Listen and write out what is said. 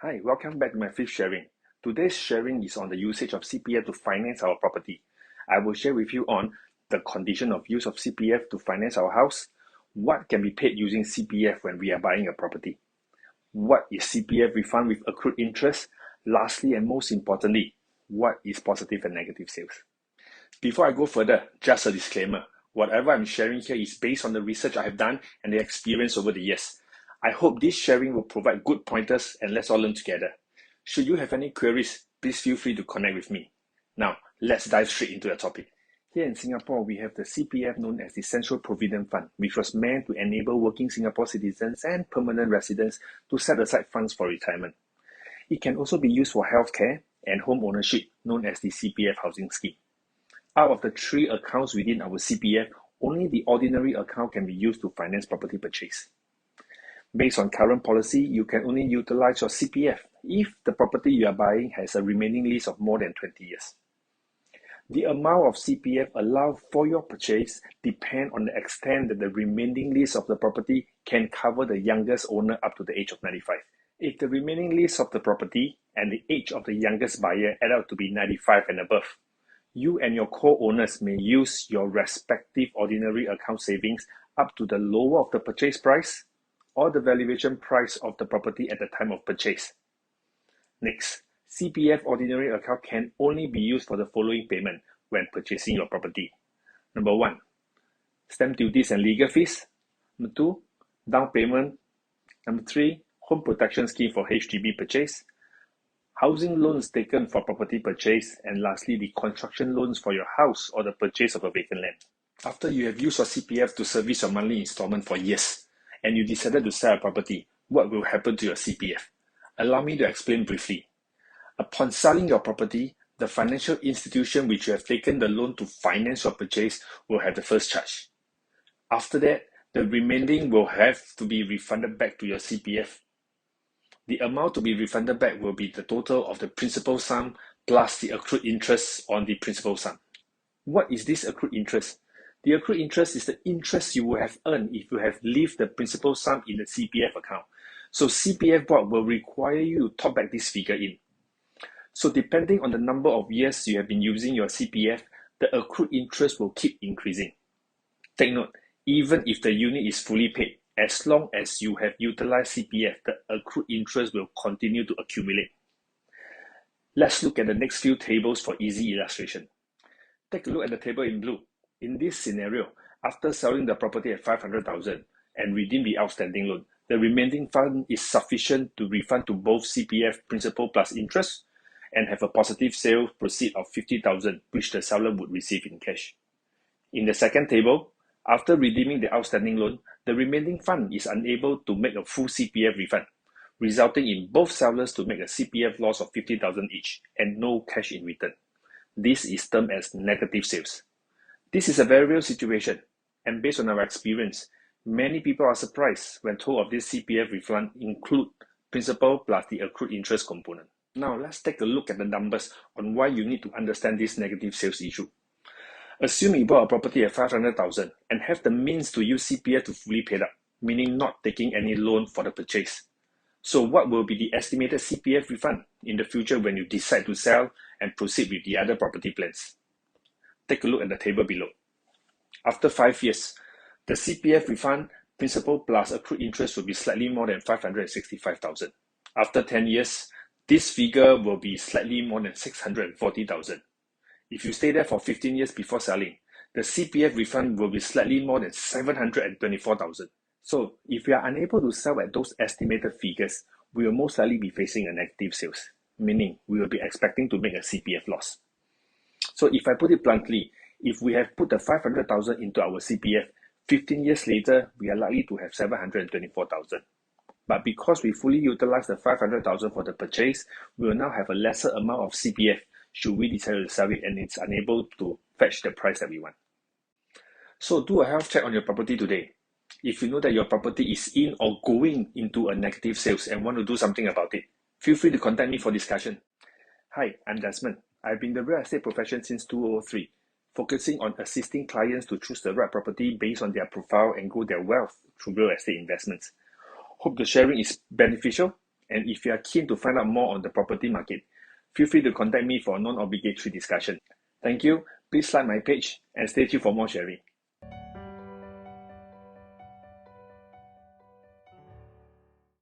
Hi, welcome back to my fifth sharing. Today's sharing is on the usage of CPF to finance our property. I will share with you on the condition of use of CPF to finance our house, what can be paid using CPF when we are buying a property, what is CPF refund with accrued interest, lastly and most importantly, what is positive and negative sales. Before I go further, just a disclaimer. Whatever I'm sharing here is based on the research I have done and the experience over the years. I hope this sharing will provide good pointers and let's all learn together. Should you have any queries, please feel free to connect with me. Now, let's dive straight into the topic. Here in Singapore, we have the CPF known as the Central Provident Fund, which was meant to enable working Singapore citizens and permanent residents to set aside funds for retirement. It can also be used for healthcare and home ownership, known as the CPF housing scheme. Out of the three accounts within our CPF, only the ordinary account can be used to finance property purchase. Based on current policy, you can only utilize your CPF if the property you are buying has a remaining lease of more than 20 years. The amount of CPF allowed for your purchase depends on the extent that the remaining lease of the property can cover the youngest owner up to the age of 95. If the remaining lease of the property and the age of the youngest buyer add up to be 95 and above, you and your co-owners may use your respective ordinary account savings up to the lower of the purchase price or the valuation price of the property at the time of purchase. Next, CPF ordinary account can only be used for the following payment when purchasing your property. Number 1, stamp duties and legal fees. Number 2, down payment. Number 3, home protection scheme for HDB purchase. Housing loans taken for property purchase, and lastly, the construction loans for your house or the purchase of a vacant land. After you have used your CPF to service your monthly installment for years, and you decided to sell a property, what will happen to your CPF? Allow me to explain briefly. Upon selling your property, the financial institution which you have taken the loan to finance your purchase will have the first charge. After that, the remaining will have to be refunded back to your CPF. The amount to be refunded back will be the total of the principal sum plus the accrued interest on the principal sum. What is this accrued interest? The accrued interest is the interest you will have earned if you have left the principal sum in the CPF account. So CPF board will require you to top back this figure in. So depending on the number of years you have been using your CPF, the accrued interest will keep increasing. Take note, even if the unit is fully paid, as long as you have utilized CPF, the accrued interest will continue to accumulate. Let's look at the next few tables for easy illustration. Take a look at the table in blue. In this scenario, after selling the property at 500,000 and redeem the outstanding loan, the remaining fund is sufficient to refund to both CPF principal plus interest and have a positive sale proceed of 50,000, which the seller would receive in cash. In the second table, after redeeming the outstanding loan, the remaining fund is unable to make a full CPF refund, resulting in both sellers to make a CPF loss of 50,000 each and no cash in return. This is termed as negative sales. This is a very real situation, and based on our experience, many people are surprised when told of this CPF refund include principal plus the accrued interest component. Now let's take a look at the numbers on why you need to understand this negative sales issue. Assume you bought a property at 500,000 and have the means to use CPF to fully pay up, meaning not taking any loan for the purchase. So what will be the estimated CPF refund in the future when you decide to sell and proceed with the other property plans? Take a look at the table below. After 5 years, the CPF refund principal plus accrued interest will be slightly more than 565,000. After 10 years, this figure will be slightly more than 640,000. If you stay there for 15 years before selling, the CPF refund will be slightly more than 724,000. So if we are unable to sell at those estimated figures, we will most likely be facing a negative sales, meaning we will be expecting to make a CPF loss. So if I put it bluntly, if we have put the 500,000 into our CPF, 15 years later, we are likely to have 724,000. But because we fully utilize the 500,000 for the purchase, we will now have a lesser amount of CPF should we decide to sell it and it's unable to fetch the price that we want. So do a health check on your property today. If you know that your property is in or going into a negative sales and want to do something about it, feel free to contact me for discussion. Hi, I'm Desmond. I've been in the real estate profession since 2003, focusing on assisting clients to choose the right property based on their profile and grow their wealth through real estate investments. Hope the sharing is beneficial. And if you are keen to find out more on the property market, feel free to contact me for a non-obligatory discussion. Thank you. Please like my page and stay tuned for more sharing.